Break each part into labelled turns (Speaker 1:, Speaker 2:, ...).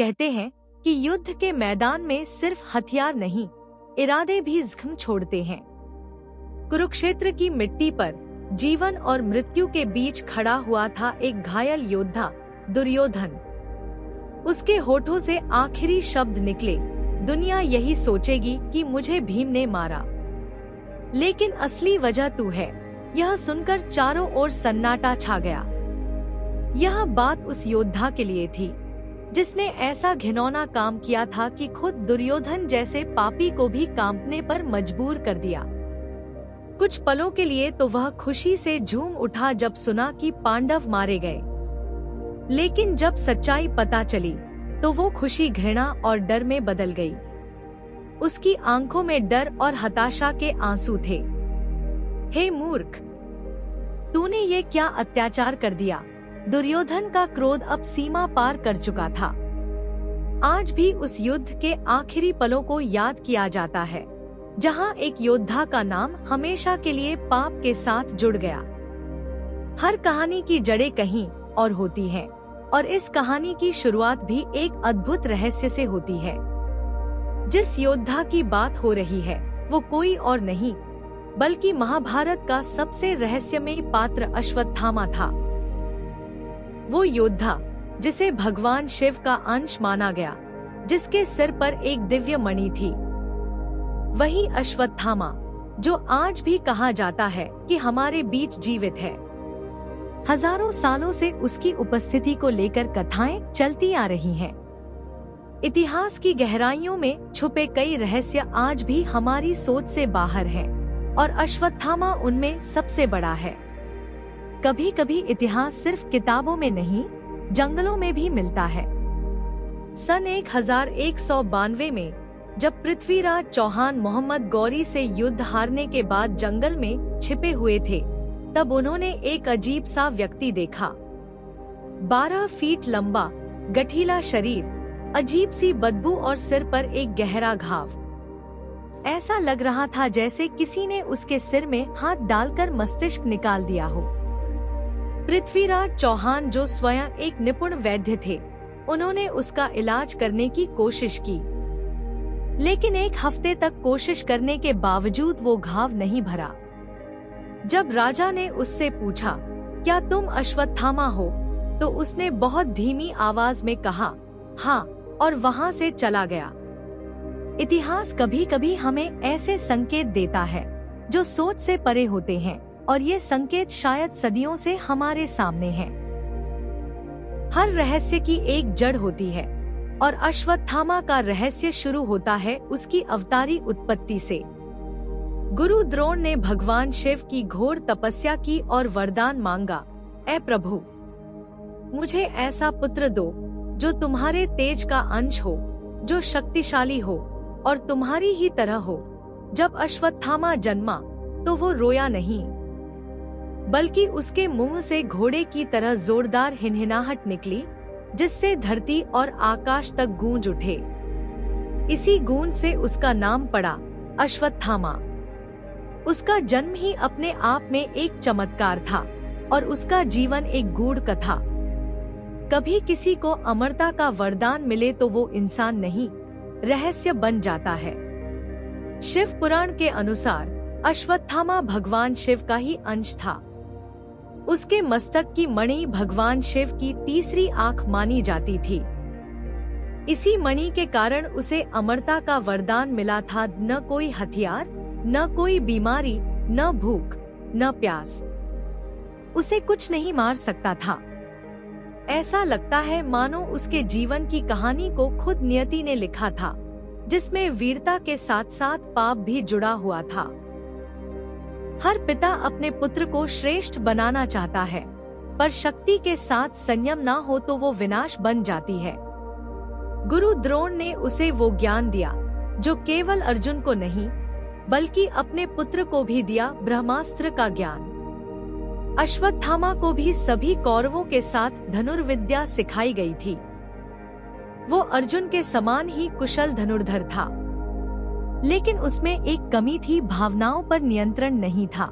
Speaker 1: कहते हैं कि युद्ध के मैदान में सिर्फ हथियार नहीं, इरादे भी जख्म छोड़ते हैं। कुरुक्षेत्र की मिट्टी पर जीवन और मृत्यु के बीच खड़ा हुआ था एक घायल योद्धा, दुर्योधन। उसके होठों से आखिरी शब्द निकले, दुनिया यही सोचेगी कि मुझे भीम ने मारा, लेकिन असली वजह तू है। यह सुनकर चारों ओर सन्नाटा छा गया। यह बात उस योद्धा के लिए थी जिसने ऐसा घिनौना काम किया था कि खुद दुर्योधन जैसे पापी को भी कांपने पर मजबूर कर दिया। कुछ पलों के लिए तो वह खुशी से झूम उठा जब सुना कि पांडव मारे गए, लेकिन जब सच्चाई पता चली तो वो खुशी घृणा और डर में बदल गई। उसकी आंखों में डर और हताशा के आंसू थे। हे मूर्ख, तूने ये क्या अत्याचार कर दिया। दुर्योधन का क्रोध अब सीमा पार कर चुका था। आज भी उस युद्ध के आखिरी पलों को याद किया जाता है, जहां एक योद्धा का नाम हमेशा के लिए पाप के साथ जुड़ गया। हर कहानी की जड़ें कहीं और होती हैं, और इस कहानी की शुरुआत भी एक अद्भुत रहस्य से होती है। जिस योद्धा की बात हो रही है वो कोई और नहीं बल्कि महाभारत का सबसे रहस्यमयी पात्र अश्वत्थामा था। वो योद्धा जिसे भगवान शिव का अंश माना गया, जिसके सिर पर एक दिव्य मणि थी। वही अश्वत्थामा जो आज भी कहा जाता है कि हमारे बीच जीवित है। हजारों सालों से उसकी उपस्थिति को लेकर कथाएं चलती आ रही हैं। इतिहास की गहराइयों में छुपे कई रहस्य आज भी हमारी सोच से बाहर हैं, और अश्वत्थामा उनमें सबसे बड़ा है। कभी कभी इतिहास सिर्फ किताबों में नहीं, जंगलों में भी मिलता है। सन 1192 में जब पृथ्वीराज चौहान मोहम्मद गौरी से युद्ध हारने के बाद जंगल में छिपे हुए थे, तब उन्होंने एक अजीब सा व्यक्ति देखा। 12 फीट लंबा, गठीला शरीर, अजीब सी बदबू और सिर पर एक गहरा घाव। ऐसा लग रहा था जैसे किसी ने उसके सिर में हाथ डालकर मस्तिष्क निकाल दिया हो। पृथ्वीराज चौहान जो स्वयं एक निपुण वैद्य थे, उन्होंने उसका इलाज करने की कोशिश की, लेकिन एक हफ्ते तक कोशिश करने के बावजूद वो घाव नहीं भरा। जब राजा ने उससे पूछा, क्या तुम अश्वत्थामा हो, तो उसने बहुत धीमी आवाज में कहा, हाँ, और वहाँ से चला गया। इतिहास कभी कभी हमें ऐसे संकेत देता है जो सोच से परे होते हैं, और ये संकेत शायद सदियों से हमारे सामने हैं। हर रहस्य की एक जड़ होती है, और अश्वत्थामा का रहस्य शुरू होता है उसकी अवतारी उत्पत्ति से। गुरु द्रोण ने भगवान शिव की घोर तपस्या की और वरदान मांगा, ऐ प्रभु, मुझे ऐसा पुत्र दो जो तुम्हारे तेज का अंश हो, जो शक्तिशाली हो और तुम्हारी ही तरह हो। जब अश्वत्थामा जन्मा तो वो रोया नहीं, बल्कि उसके मुंह से घोड़े की तरह जोरदार हिनहिनाहट निकली, जिससे धरती और आकाश तक गूंज उठे। इसी गूंज से उसका नाम पड़ा अश्वत्थामा। उसका जन्म ही अपने आप में एक चमत्कार था, और उसका जीवन एक गूढ़ कथा। कभी किसी को अमरता का वरदान मिले तो वो इंसान नहीं, रहस्य बन जाता है। शिव पुराण के अनुसार अश्वत्थामा भगवान शिव का ही अंश था। उसके मस्तक की मणि भगवान शिव की तीसरी आंख मानी जाती थी। इसी मणि के कारण उसे अमरता का वरदान मिला था। न कोई हथियार, न कोई बीमारी, न भूख, न प्यास उसे कुछ नहीं मार सकता था। ऐसा लगता है मानो उसके जीवन की कहानी को खुद नियति ने लिखा था, जिसमें वीरता के साथ साथ पाप भी जुड़ा हुआ था। हर पिता अपने पुत्र को श्रेष्ठ बनाना चाहता है, पर शक्ति के साथ संयम ना हो तो वो विनाश बन जाती है। गुरु द्रोण ने उसे वो ज्ञान दिया जो केवल अर्जुन को नहीं बल्कि अपने पुत्र को भी दिया, ब्रह्मास्त्र का ज्ञान। अश्वत्थामा को भी सभी कौरवों के साथ धनुर्विद्या सिखाई गई थी। वो अर्जुन के समान ही कुशल धनुर्धर था, लेकिन उसमें एक कमी थी, भावनाओं पर नियंत्रण नहीं था।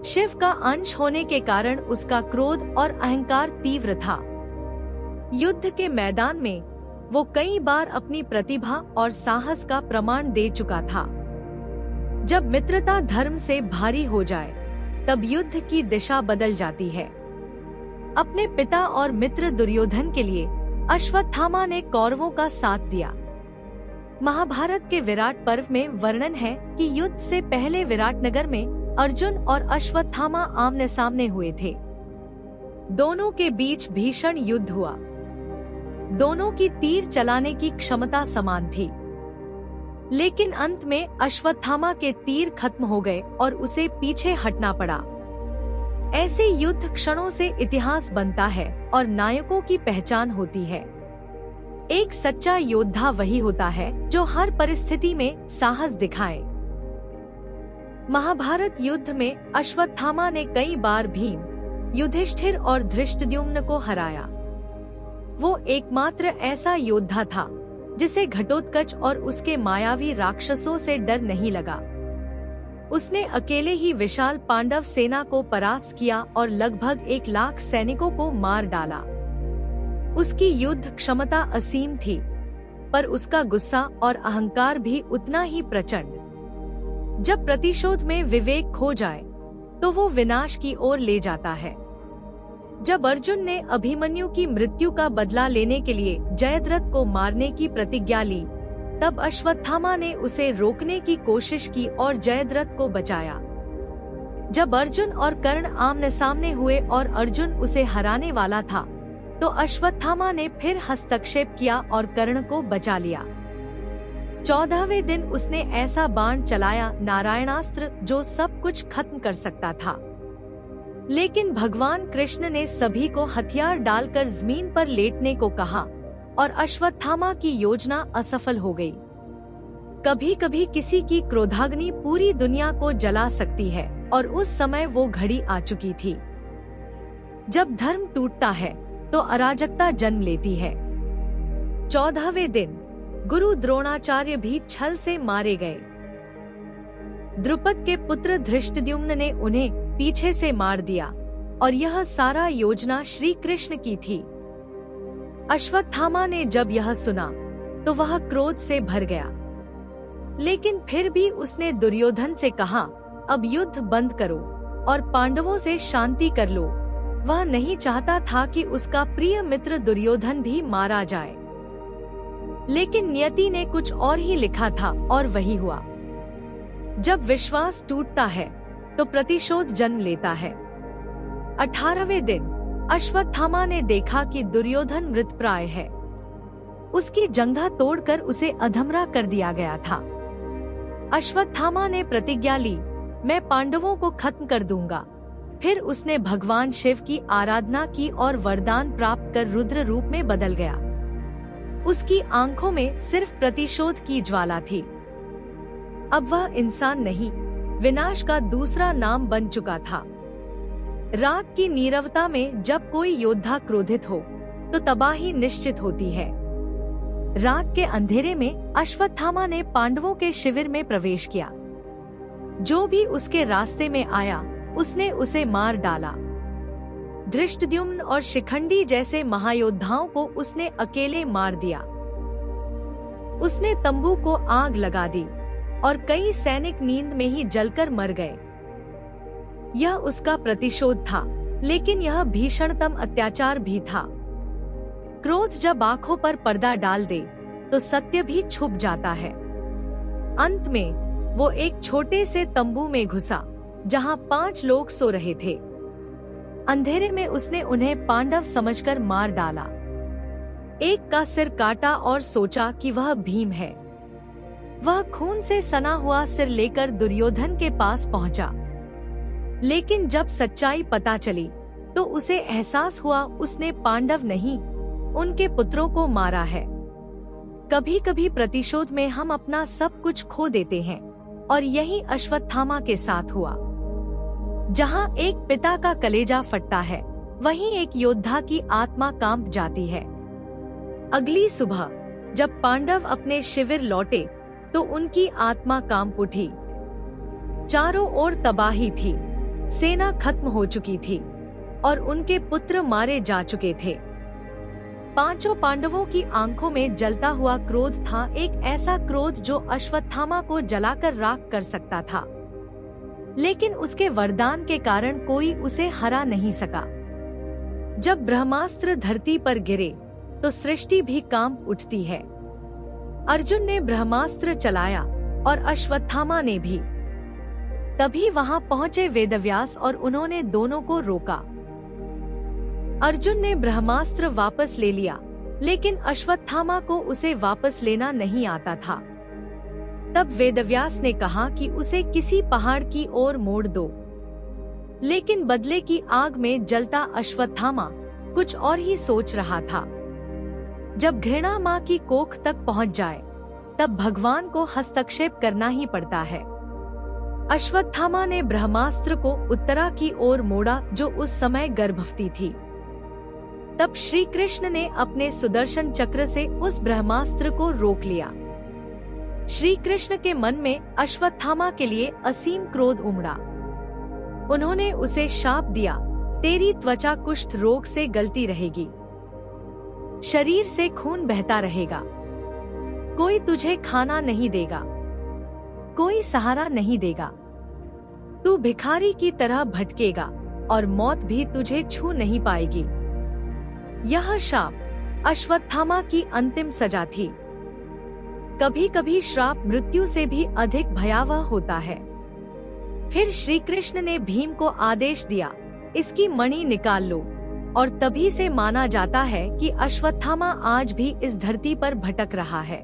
Speaker 1: शिव का अंश होने के कारण उसका क्रोध और अहंकार तीव्र था। युद्ध के मैदान में वो कई बार अपनी प्रतिभा और साहस का प्रमाण दे चुका था। जब मित्रता धर्म से भारी हो जाए, तब युद्ध की दिशा बदल जाती है। अपने पिता और मित्र दुर्योधन के लिए अश्वत्थामा ने कौरवों का साथ दिया। महाभारत के विराट पर्व में वर्णन है कि युद्ध से पहले विराटनगर में अर्जुन और अश्वत्थामा आमने सामने हुए थे। दोनों के बीच भीषण युद्ध हुआ। दोनों की तीर चलाने की क्षमता समान थी, लेकिन अंत में अश्वत्थामा के तीर खत्म हो गए और उसे पीछे हटना पड़ा। ऐसे युद्ध क्षणों से इतिहास बनता है और नायकों की पहचान होती है। एक सच्चा योद्धा वही होता है जो हर परिस्थिति में साहस दिखाए। महाभारत युद्ध में अश्वत्थामा ने कई बार भीम, युधिष्ठिर और धृष्टद्युम्न को हराया। वो एकमात्र ऐसा योद्धा था जिसे घटोत्कच और उसके मायावी राक्षसों से डर नहीं लगा। उसने अकेले ही विशाल पांडव सेना को परास्त किया और लगभग 1 लाख सैनिकों को मार डाला। उसकी युद्ध क्षमता असीम थी, पर उसका गुस्सा और अहंकार भी उतना ही प्रचंड। जब प्रतिशोध में विवेक खो जाए, तो वो विनाश की ओर ले जाता है। जब अर्जुन ने अभिमन्यु की मृत्यु का बदला लेने के लिए जयद्रथ को मारने की प्रतिज्ञा ली, तब अश्वत्थामा ने उसे रोकने की कोशिश की और जयद्रथ को बचाया। जब अर्जुन और कर्ण आमने सामने हुए और अर्जुन उसे हराने वाला था, तो अश्वत्थामा ने फिर हस्तक्षेप किया और कर्ण को बचा लिया। 14वें दिन उसने ऐसा बाण चलाया, नारायणास्त्र, जो सब कुछ खत्म कर सकता था। लेकिन भगवान कृष्ण ने सभी को हथियार डालकर जमीन पर लेटने को कहा और अश्वत्थामा की योजना असफल हो गई। कभी कभी किसी की क्रोधाग्नि पूरी दुनिया को जला सकती है, और उस समय वो घड़ी आ चुकी थी। जब धर्म टूटता है तो अराजकता जन्म लेती है। 14वें दिन गुरु द्रोणाचार्य भी छल से मारे गए। द्रुपद के पुत्र धृष्टद्युम्न ने उन्हें पीछे से मार दिया, और यह सारा योजना श्री कृष्ण की थी। अश्वत्थामा ने जब यह सुना तो वह क्रोध से भर गया, लेकिन फिर भी उसने दुर्योधन से कहा, अब युद्ध बंद करो और पांडवों से शांति कर लो। वह नहीं चाहता था कि उसका प्रिय मित्र दुर्योधन भी मारा जाए, लेकिन नियति ने कुछ और ही लिखा था और वही हुआ। जब विश्वास टूटता है तो प्रतिशोध जन्म लेता है। 18वें दिन अश्वत्थामा ने देखा कि दुर्योधन मृतप्राय है। उसकी जंघा तोड़कर उसे अधमरा कर दिया गया था। अश्वत्थामा ने प्रतिज्ञा ली, मैं पांडवों को खत्म कर दूंगा। फिर उसने भगवान शिव की आराधना की और वरदान प्राप्त कर रुद्र रूप में बदल गया। उसकी आंखों में सिर्फ प्रतिशोध की ज्वाला थी। अब वह इंसान नहीं, विनाश का दूसरा नाम बन चुका था। रात की नीरवता में जब कोई योद्धा क्रोधित हो तो तबाही निश्चित होती है। रात के अंधेरे में अश्वत्थामा ने पांडवों के शिविर में प्रवेश किया। जो भी उसके रास्ते में आया उसने उसे मार डाला। धृष्टद्युम्न और शिखंडी जैसे महायोद्धाओं को उसने अकेले मार दिया। उसने तंबू को आग लगा दी और कई सैनिक नींद में ही जलकर मर गए। यह उसका प्रतिशोध था, लेकिन यह भीषणतम अत्याचार भी था। क्रोध जब आंखों पर पर्दा डाल दे तो सत्य भी छुप जाता है। अंत में वो एक छोटे से तंबू में घुसा जहां 5 लोग सो रहे थे। अंधेरे में उसने उन्हें पांडव समझकर मार डाला। एक का सिर काटा और सोचा कि वह भीम है। वह खून से सना हुआ सिर लेकर दुर्योधन के पास पहुंचा, लेकिन जब सच्चाई पता चली तो उसे एहसास हुआ उसने पांडव नहीं, उनके पुत्रों को मारा है। कभी कभी प्रतिशोध में हम अपना सब कुछ खो देते हैं, और यही अश्वत्थामा के साथ हुआ। जहां एक पिता का कलेजा फटता है, वहीं एक योद्धा की आत्मा कांप जाती है। अगली सुबह जब पांडव अपने शिविर लौटे तो उनकी आत्मा कांप उठी। चारों ओर तबाही थी, सेना खत्म हो चुकी थी और उनके पुत्र मारे जा चुके थे। पांचों पांडवों की आंखों में जलता हुआ क्रोध था, एक ऐसा क्रोध जो अश्वत्थामा को जलाकर राख कर सकता था। लेकिन उसके वरदान के कारण कोई उसे हरा नहीं सका। जब ब्रह्मास्त्र धरती पर गिरे तो सृष्टि भी कांप उठती है। अर्जुन ने ब्रह्मास्त्र चलाया और अश्वत्थामा ने भी। तभी वहां पहुंचे वेदव्यास और उन्होंने दोनों को रोका। अर्जुन ने ब्रह्मास्त्र वापस ले लिया, लेकिन अश्वत्थामा को उसे वापस लेना नहीं आता था। तब वेदव्यास ने कहा कि उसे किसी पहाड़ की ओर मोड़ दो। लेकिन बदले की आग में जलता अश्वत्थामा कुछ और ही सोच रहा था। जब घृणा माँ की कोख तक पहुंच जाए, तब भगवान को हस्तक्षेप करना ही पड़ता है। अश्वत्थामा ने ब्रह्मास्त्र को उत्तरा की ओर मोड़ा, जो उस समय गर्भवती थी। तब श्री कृष्ण ने अपने सुदर्शन चक्र से उस ब्रह्मास्त्र को रोक लिया। श्री कृष्ण के मन में अश्वत्थामा के लिए असीम क्रोध उमड़ा। उन्होंने उसे शाप दिया, तेरी त्वचा कुष्ठ रोग से गलती रहेगी, शरीर से खून बहता रहेगा, कोई तुझे खाना नहीं देगा, कोई सहारा नहीं देगा, तू भिखारी की तरह भटकेगा और मौत भी तुझे छू नहीं पाएगी। यह शाप अश्वत्थामा की अंतिम सजा थी। कभी कभी श्राप मृत्यु से भी अधिक भयावह होता है। फिर श्री कृष्ण ने भीम को आदेश दिया, इसकी मणि निकाल लो, और तभी से माना जाता है कि अश्वत्थामा आज भी इस धरती पर भटक रहा है।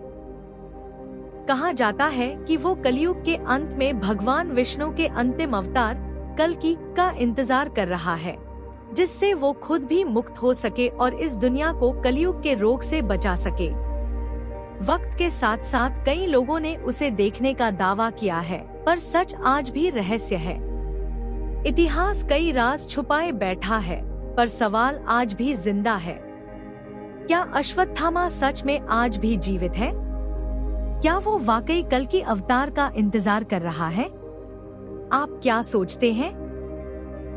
Speaker 1: कहा जाता है कि वो कलयुग के अंत में भगवान विष्णु के अंतिम अवतार कल्कि का इंतजार कर रहा है, जिससे वो खुद भी मुक्त हो सके और इस दुनिया को कलयुग के रोग से बचा सके। वक्त के साथ साथ कई लोगों ने उसे देखने का दावा किया है, पर सच आज भी रहस्य है। इतिहास कई राज छुपाए बैठा है, पर सवाल आज भी जिंदा है। क्या अश्वत्थामा सच में आज भी जीवित है? क्या वो वाकई कल्कि अवतार का इंतजार कर रहा है? आप क्या सोचते हैं?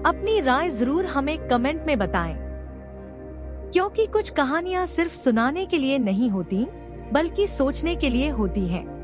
Speaker 1: अपनी राय जरूर हमें कमेंट में बताएं। क्योंकि कुछ कहानियां सिर्फ सुनाने के लिए नहीं होती, बल्कि सोचने के लिए होती हैं।